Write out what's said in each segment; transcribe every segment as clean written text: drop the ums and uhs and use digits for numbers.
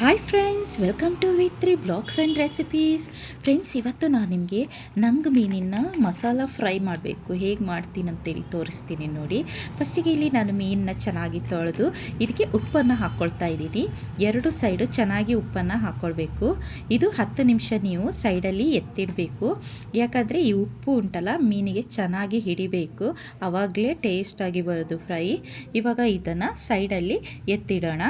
Hi friends, welcome to ವಿ3 blogs and recipes. Friends, ಇವತ್ತು ನಾನು ನಿಮಗೆ ಮೀನಿನ ಮಸಾಲ ಫ್ರೈ ಮಾಡಬೇಕು ಹೇಗೆ ಮಾಡ್ತೀನಿ ಅಂತೇಳಿ ತೋರಿಸ್ತೀನಿ ನೋಡಿ. ಫಸ್ಟಿಗೆ ಇಲ್ಲಿ ನಾನು ಮೀನನ್ನ ಚೆನ್ನಾಗಿ ತೊಳೆದು ಇದಕ್ಕೆ ಉಪ್ಪನ್ನು ಹಾಕ್ಕೊಳ್ತಾ ಇದ್ದೀನಿ. ಎರಡು ಸೈಡು ಚೆನ್ನಾಗಿ ಉಪ್ಪನ್ನು ಹಾಕ್ಕೊಳ್ಬೇಕು. ಇದು 10 ನಿಮಿಷ ನೀವು ಸೈಡಲ್ಲಿ ಎತ್ತಿಡಬೇಕು. ಯಾಕಂದರೆ ಈ ಉಪ್ಪು ಉಂಟಲ್ಲ ಮೀನಿಗೆ ಚೆನ್ನಾಗಿ ಹಿಡಿಬೇಕು, ಆವಾಗಲೇ ಟೇಸ್ಟಾಗಿ ಬರೋದು ಫ್ರೈ. ಇವಾಗ ಇದನ್ನು ಸೈಡಲ್ಲಿ ಎತ್ತಿಡೋಣ.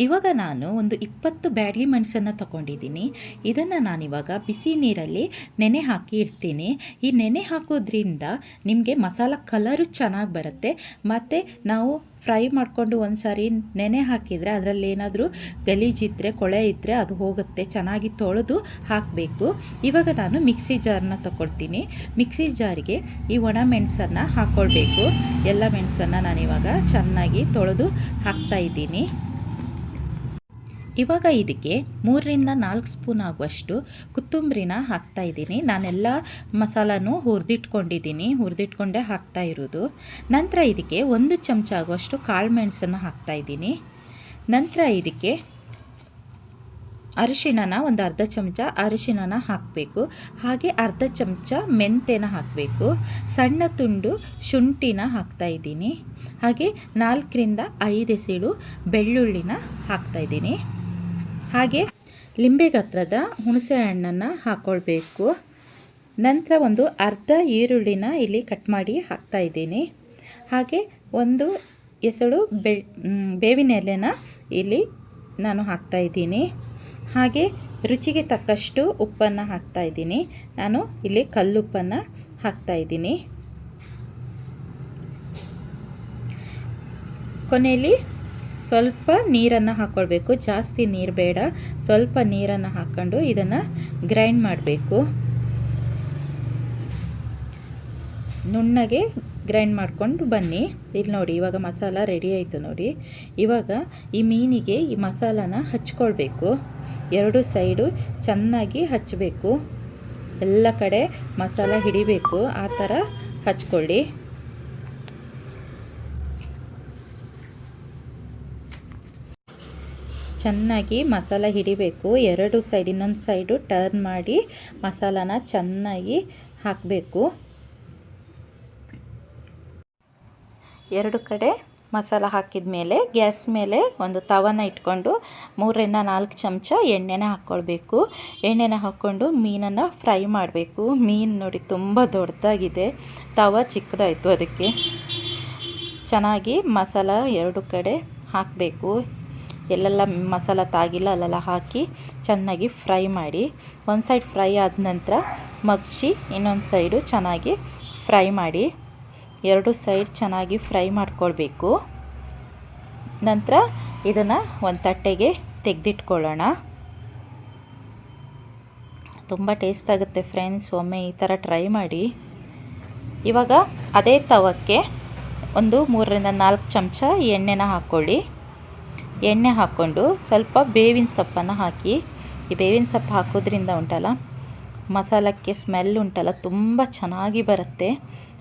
ಇವಾಗ ನಾನು ಒಂದು 20 ಬ್ಯಾಡಗಿ ಮೆಣಸನ್ನು ತಗೊಂಡಿದ್ದೀನಿ. ಇದನ್ನು ನಾನಿವಾಗ ಬಿಸಿ ನೀರಲ್ಲಿ ನೆನೆ ಹಾಕಿ ಇಡ್ತೀನಿ. ಈ ನೆನೆ ಹಾಕೋದ್ರಿಂದ ನಿಮಗೆ ಮಸಾಲ ಕಲರು ಚೆನ್ನಾಗಿ ಬರುತ್ತೆ. ಮತ್ತು ನಾವು ಫ್ರೈ ಮಾಡಿಕೊಂಡು ಒಂದು ಸಾರಿ ನೆನೆ ಹಾಕಿದರೆ ಅದರಲ್ಲಿ ಏನಾದರೂ ಗಲೀಜಿದ್ದರೆ ಕೊಳೆ ಇದ್ದರೆ ಅದು ಹೋಗುತ್ತೆ. ಚೆನ್ನಾಗಿ ತೊಳೆದು ಹಾಕಬೇಕು. ಇವಾಗ ನಾನು ಮಿಕ್ಸಿ ಜಾರನ್ನ ತಗೊಳ್ತೀನಿ. ಮಿಕ್ಸಿ ಜಾರಿಗೆ ಈ ಒಣ ಮೆಣಸನ್ನು ಹಾಕ್ಕೊಳ್ಬೇಕು. ಎಲ್ಲ ಮೆಣಸನ್ನು ನಾನಿವಾಗ ಚೆನ್ನಾಗಿ ತೊಳೆದು ಹಾಕ್ತಾಯಿದ್ದೀನಿ. ಇವಾಗ ಇದಕ್ಕೆ 3-4 ಸ್ಪೂನ್ ಆಗುವಷ್ಟು ಕೊತ್ತಂಬರಿನ ಹಾಕ್ತಾಯಿದ್ದೀನಿ. ನಾನೆಲ್ಲ ಮಸಾಲನೂ ಹುರಿದಿಟ್ಕೊಂಡೇ ಹಾಕ್ತಾ ಇರೋದು. ನಂತರ ಇದಕ್ಕೆ 1 ಚಮಚ ಆಗುವಷ್ಟು ಕಾಳು ಮೆಣಸನ್ನು ಹಾಕ್ತಾಯಿದ್ದೀನಿ. ನಂತರ ಇದಕ್ಕೆ ಅರಿಶಿಣನ ಒಂದು ಅರ್ಧ ಚಮಚ ಅರಿಶಿಣನ ಹಾಕಬೇಕು. ಹಾಗೆ ಅರ್ಧ ಚಮಚ ಮೆಂತ್ಯನ ಹಾಕಬೇಕು. ಸಣ್ಣ ತುಂಡು ಶುಂಠಿನ ಹಾಕ್ತಾಯಿದ್ದೀನಿ. ಹಾಗೆ 4-5 ಎಸಳು ಬೆಳ್ಳುಳ್ಳಿನ ಹಾಕ್ತಾಯಿದ್ದೀನಿ. ಹಾಗೆ ಲಿಂಬೆ ಗಾತ್ರದ ಹುಣಸೆ ಹಣ್ಣನ್ನು ಹಾಕ್ಕೊಳ್ಬೇಕು. ನಂತರ ಒಂದು ಅರ್ಧ ಈರುಳ್ಳಿನ ಇಲ್ಲಿ ಕಟ್ ಮಾಡಿ ಹಾಕ್ತಾಯಿದ್ದೀನಿ. ಹಾಗೆ ಒಂದು ಎಸಳು ಬೇವಿನ ಎಲೆನ ಇಲ್ಲಿ ನಾನು ಹಾಕ್ತಾಯಿದ್ದೀನಿ. ಹಾಗೆ ರುಚಿಗೆ ತಕ್ಕಷ್ಟು ಉಪ್ಪನ್ನು ಹಾಕ್ತಾಯಿದ್ದೀನಿ. ನಾನು ಇಲ್ಲಿ ಕಲ್ಲುಪ್ಪನ್ನು ಹಾಕ್ತಾಯಿದ್ದೀನಿ. ಕೊನೆಯಲ್ಲಿ ಸ್ವಲ್ಪ ನೀರನ್ನು ಹಾಕ್ಕೊಳ್ಬೇಕು. ಜಾಸ್ತಿ ನೀರು ಬೇಡ, ಸ್ವಲ್ಪ ನೀರನ್ನು ಹಾಕ್ಕೊಂಡು ಇದನ್ನು ಗ್ರೈಂಡ್ ಮಾಡಬೇಕು. ನುಣ್ಣಗೆ ಗ್ರೈಂಡ್ ಮಾಡಿಕೊಂಡು ಬನ್ನಿ. ಇಲ್ಲಿ ನೋಡಿ, ಇವಾಗ ಮಸಾಲ ರೆಡಿ ಆಯಿತು ನೋಡಿ. ಇವಾಗ ಈ ಮೀನಿಗೆ ಈ ಮಸಾಲಾನ ಹಚ್ಕೊಳ್ಬೇಕು. ಎರಡು ಸೈಡು ಚೆನ್ನಾಗಿ ಹಚ್ಚಬೇಕು. ಎಲ್ಲ ಕಡೆ ಮಸಾಲ ಹಿಡಿಬೇಕು, ಆ ಥರ ಹಚ್ಕೊಳ್ಳಿ. ಚೆನ್ನಾಗಿ ಮಸಾಲ ಹಿಡಿಬೇಕು. ಎರಡು ಸೈಡ್ ಇನ್ನೊಂದು ಸೈಡು ಟರ್ನ್ ಮಾಡಿ ಮಸಾಲಾನ ಚೆನ್ನಾಗಿ ಹಾಕಬೇಕು. ಎರಡು ಕಡೆ ಮಸಾಲ ಹಾಕಿದ ಮೇಲೆ ಗ್ಯಾಸ್ ಮೇಲೆ ಒಂದು ತವನ ಇಟ್ಕೊಂಡು 3-4 ಚಮಚ ಎಣ್ಣೆನ ಹಾಕ್ಕೊಳ್ಬೇಕು. ಎಣ್ಣೆನ ಹಾಕ್ಕೊಂಡು ಮೀನನ್ನು ಫ್ರೈ ಮಾಡಬೇಕು. ಮೀನು ನೋಡಿ ತುಂಬ ದೊಡ್ಡದಾಗಿದೆ, ತವ ಚಿಕ್ಕದಾಯಿತು. ಅದಕ್ಕೆ ಚೆನ್ನಾಗಿ ಮಸಾಲ ಎರಡು ಕಡೆ ಹಾಕಬೇಕು. ಎಲ್ಲೆಲ್ಲ ಮಸಾಲ ತಾಗಿಲ್ಲ ಅಲ್ಲೆಲ್ಲ ಹಾಕಿ ಚೆನ್ನಾಗಿ ಫ್ರೈ ಮಾಡಿ. ಒಂದು ಸೈಡ್ ಫ್ರೈ ಆದ ನಂತರ ಮಗ್ಚಿ ಇನ್ನೊಂದು ಸೈಡು ಚೆನ್ನಾಗಿ ಫ್ರೈ ಮಾಡಿ. ಎರಡು ಸೈಡ್ ಚೆನ್ನಾಗಿ ಫ್ರೈ ಮಾಡ್ಕೊಳ್ಬೇಕು. ನಂತರ ಇದನ್ನು ಒಂದು ತಟ್ಟೆಗೆ ತೆಗೆದಿಟ್ಕೊಳ್ಳೋಣ. ತುಂಬ ಟೇಸ್ಟ್ ಆಗುತ್ತೆ ಫ್ರೆಂಡ್ಸ್, ಒಮ್ಮೆ ಈ ಥರ ಟ್ರೈ ಮಾಡಿ. ಇವಾಗ ಅದೇ ತವಕ್ಕೆ ಒಂದು 3-4 ಚಮಚ ಎಣ್ಣೆನ ಹಾಕ್ಕೊಳ್ಳಿ. ಎಣ್ಣೆ ಹಾಕ್ಕೊಂಡು ಸ್ವಲ್ಪ ಬೇವಿನ ಸೊಪ್ಪನ್ನು ಹಾಕಿ. ಈ ಬೇವಿನ ಸೊಪ್ಪು ಹಾಕೋದ್ರಿಂದ ಉಂಟಲ್ಲ ಮಸಾಲಕ್ಕೆ ಸ್ಮೆಲ್ ಉಂಟಲ್ಲ ತುಂಬ ಚೆನ್ನಾಗಿ ಬರುತ್ತೆ.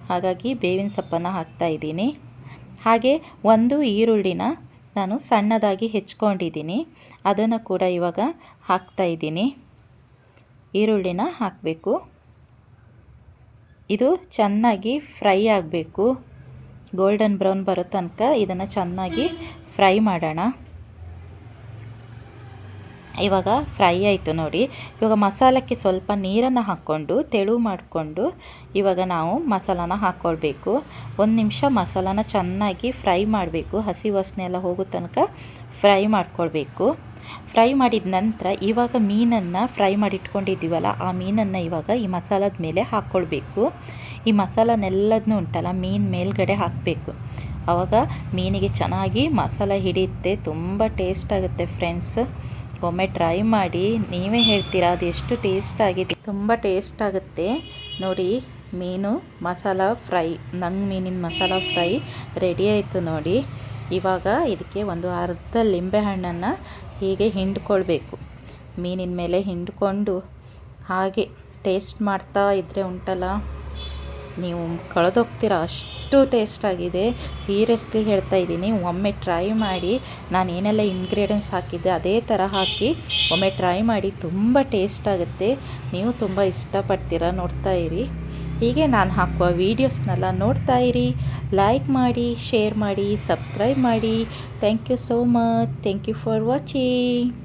ಹಾಗಾಗಿ ಬೇವಿನ ಸೊಪ್ಪನ್ನು ಹಾಕ್ತಾಯಿದ್ದೀನಿ. ಹಾಗೆ ಒಂದು ಈರುಳ್ಳಿನ ನಾನು ಸಣ್ಣದಾಗಿ ಹೆಚ್ಕೊಂಡಿದ್ದೀನಿ, ಅದನ್ನು ಕೂಡ ಇವಾಗ ಹಾಕ್ತಾಯಿದ್ದೀನಿ. ಈರುಳ್ಳಿನ ಹಾಕಬೇಕು. ಇದು ಚೆನ್ನಾಗಿ ಫ್ರೈ ಆಗಬೇಕು. ಗೋಲ್ಡನ್ ಬ್ರೌನ್ ಬರೋ ತನಕ ಇದನ್ನು ಚೆನ್ನಾಗಿ ಫ್ರೈ ಮಾಡೋಣ. ಇವಾಗ ಫ್ರೈ ಆಯಿತು ನೋಡಿ. ಇವಾಗ ಮಸಾಲಕ್ಕೆ ಸ್ವಲ್ಪ ನೀರನ್ನು ಹಾಕ್ಕೊಂಡು ತೆಳು ಮಾಡಿಕೊಂಡು ಇವಾಗ ನಾವು ಮಸಾಲಾನ ಹಾಕ್ಕೊಳ್ಬೇಕು. 1 ನಿಮಿಷ ಮಸಾಲಾನ ಚೆನ್ನಾಗಿ ಫ್ರೈ ಮಾಡಬೇಕು. ಹಸಿ ವಾಸನೆ ಎಲ್ಲ ಹೋಗೋ ತನಕ ಫ್ರೈ ಮಾಡ್ಕೊಳ್ಬೇಕು. ಫ್ರೈ ಮಾಡಿದ ನಂತರ ಇವಾಗ ಮೀನನ್ನು ಫ್ರೈ ಮಾಡಿ ಇಟ್ಕೊಂಡಿದ್ದೀವಲ್ಲ, ಆ ಮೀನನ್ನು ಇವಾಗ ಈ ಮಸಾಲದ ಮೇಲೆ ಹಾಕ್ಕೊಳ್ಬೇಕು. ಈ ಮಸಾಲನೆಲ್ಲದನ್ನೂ ಉಂಟಲ್ಲ ಮೀನು ಮೇಲ್ಗಡೆ ಹಾಕಬೇಕು. ಆವಾಗ ಮೀನಿಗೆ ಚೆನ್ನಾಗಿ ಮಸಾಲ ಹಿಡಿಯುತ್ತೆ. ತುಂಬ ಟೇಸ್ಟ್ ಆಗುತ್ತೆ ಫ್ರೆಂಡ್ಸ್. ಒಮ್ಮೆ ಟ್ರೈ ಮಾಡಿ, ನೀವೇ ಹೇಳ್ತೀರಾ ಅದು ಎಷ್ಟು ಟೇಸ್ಟ್ ಆಗಿದೆ. ತುಂಬ ಟೇಸ್ಟ್ ಆಗುತ್ತೆ ನೋಡಿ. ಮೀನು ಮಸಾಲ ಫ್ರೈ, ಮೀನಿನ ಮಸಾಲ ಫ್ರೈ ರೆಡಿ ಆಯಿತು ನೋಡಿ. ಇವಾಗ ಇದಕ್ಕೆ ಒಂದು ಅರ್ಧ ಲಿಂಬೆಹಣ್ಣನ್ನು ಹೀಗೆ ಹಿಂಡ್ಕೊಳ್ಬೇಕು. ಮೀನಿನ ಮೇಲೆ ಹಿಂಡ್ಕೊಂಡು ಹಾಗೆ ಟೇಸ್ಟ್ ಮಾಡ್ತಾ ಇದ್ದರೆ ಉಂಟಲ್ಲ ನೀವು ಕಳೆದೋಗ್ತೀರ, ಅಷ್ಟು ಟೇಸ್ಟಾಗಿದೆ. ಸೀರಿಯಸ್ಲಿ ಹೇಳ್ತಾ ಇದ್ದೀನಿ, ಒಮ್ಮೆ ಟ್ರೈ ಮಾಡಿ. ನಾನು ಏನೆಲ್ಲ ಇಂಗ್ರೀಡಿಯೆಂಟ್ಸ್ ಹಾಕಿದ್ದೆ ಅದೇ ಥರ ಹಾಕಿ ಒಮ್ಮೆ ಟ್ರೈ ಮಾಡಿ, ತುಂಬ ಟೇಸ್ಟ್ ಆಗುತ್ತೆ. ನೀವು ತುಂಬ ಇಷ್ಟಪಡ್ತೀರ. ನೋಡ್ತಾ ಇರಿ, ಹೀಗೆ ನಾನು ಹಾಕುವ ವೀಡಿಯೋಸ್ನೆಲ್ಲ ನೋಡ್ತಾ ಇರಿ. ಲೈಕ್ ಮಾಡಿ, ಶೇರ್ ಮಾಡಿ, ಸಬ್ಸ್ಕ್ರೈಬ್ ಮಾಡಿ. Thank you so much. Thank you for watching.